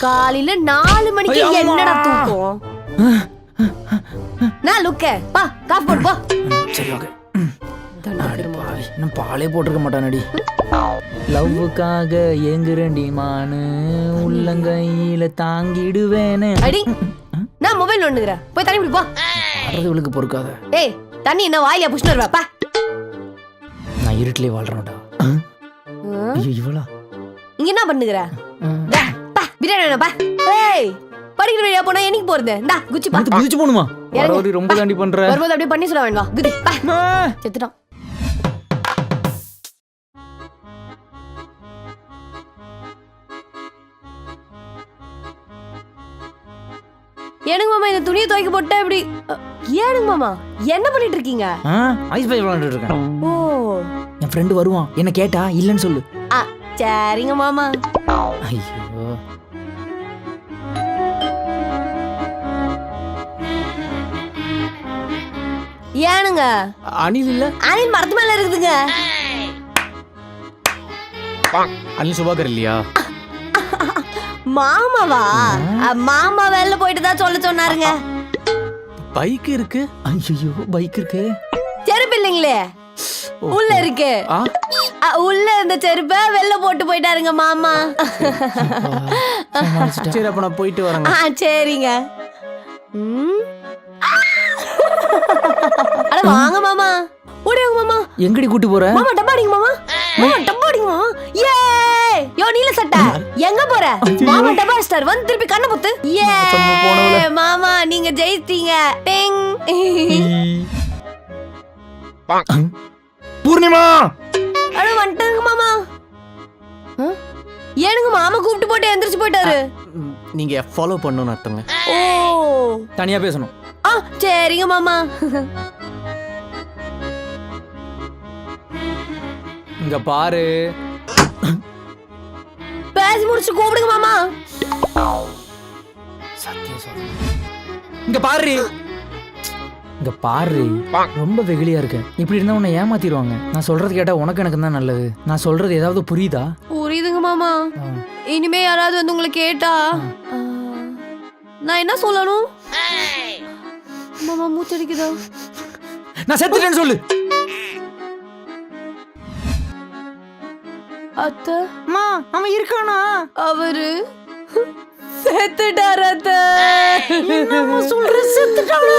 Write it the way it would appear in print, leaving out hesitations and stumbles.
காலையில 4 மணிக்கு என்னடா தூக்கம்? நான் லுக்க பா காஃபி போடு போ. சரி ஓகே. நான் பாலே போட்டிருக்க மாட்டானடி. லவ்வுக்காக ஏங்குறேன்டி மானு உள்ளங்கையில தாங்கிடுவேனே. அடி நான் மொபைல் நோண்டுகிறேன். போய் தண்ணி குடி போ. அறதுகளுக்கு பொறுக்காத. ஏய் தண்ணி என்ன வாயில புஷ்னு வரவா பா. நான் இருட்டிலே வாழ்றேன்டா. ஐயோ இவளா? இங்க என்ன பண்ணுகிற? பா பிரியாணி வேணும் பா. ஏய் படிக்கிற வழியா போனா என்னைக்கு போறது? இந்தா குச்சி பா. குச்சி போணுமா? வரவடி ரொம்ப தாண்டி பண்ற. வரும்போது அப்படியே பண்ணி சொல்ல வேண்டாம். குதி பா. செத்துட்டான். ஏனுங்க மாமா இந்த துணியை துவைக்க போட்டா இப்படி? ஏனுங்க மாமா என்ன பண்ணிட்டு இருக்கீங்க? ஐஸ் பை விளையாண்டுட்டு இருக்கேன். ஓ என் ஃப்ரெண்ட் வருவான். என்ன கேட்டா இல்லன்னு சொல்லு. சரிங்க மாமா. ஐயோ ஏனுங்க அனில் இல்ல? அனில் மரத்து மேல இருக்குதுங்க. அனில் சுபாகர் இல்லையா? மாமாவா? மாமா வெளில போயிட்டு தான் சொல்ல சொன்னாருங்க. பைக் இருக்கு. ஐயோ பைக் இருக்கு. செருப்பு இல்லைங்களே உள்ள இருக்கு. உள்ள இருந்த செருப்ப வெளில போட்டு போயிட்டாருங்க மாமா. சரி அப்ப நான் போயிட்டு வரேங்க. சரிங்க. அட வாங்க மாமா. ஓடிங்க மாமா. எங்கடி கூட்டி போற? மாமா டப்பா அடிங்க மாமா. மாமா டப்பா அடிங்க மாமா. ஏ யோ நீல சட்டை எங்க போற? மாமா டப்பா ஸ்டார் வந்து திருப்பி கண்ண பொத்து. ஏ மாமா நீங்க ஜெயிச்சீங்க. டிங். பூர்ணிமா அட வந்துட்டாங்க மாமா. ஏனுங்க மாமா கூப்பிட்டு போட்டு எந்திரிச்சு போயிட்டாரு. நீங்க ஃபாலோ பண்ணனும் அர்த்தங்க. ஓ தனியா பேசணும். சரிங்க மாமா. இங்க பாரு. பேசி முடிச்சு கூப்பிடுங்க மாமா. இங்க பாரு. இங்க பாரு. ரொம்ப வெகுளியா இருக்க. இப்படி இருந்தா உன்னை ஏமாத்திடுவாங்க. நான் சொல்றது கேட்டா உனக்கு எனக்கு தான் நல்லது. நான் சொல்றது ஏதாவது புரியுதா? புரியுதுங்க மாமா. இனிமே யாராவது வந்து உங்களை கேட்டா நான் என்ன சொல்லணும்? மாமா மூச்சடிக்குதா? நான் செத்துட்டேன்னு சொல்லு. அத்தை அவன் இருக்கானா? அவரு செத்துட்டார் அத்தை. சொல்ற செத்துட்டானா?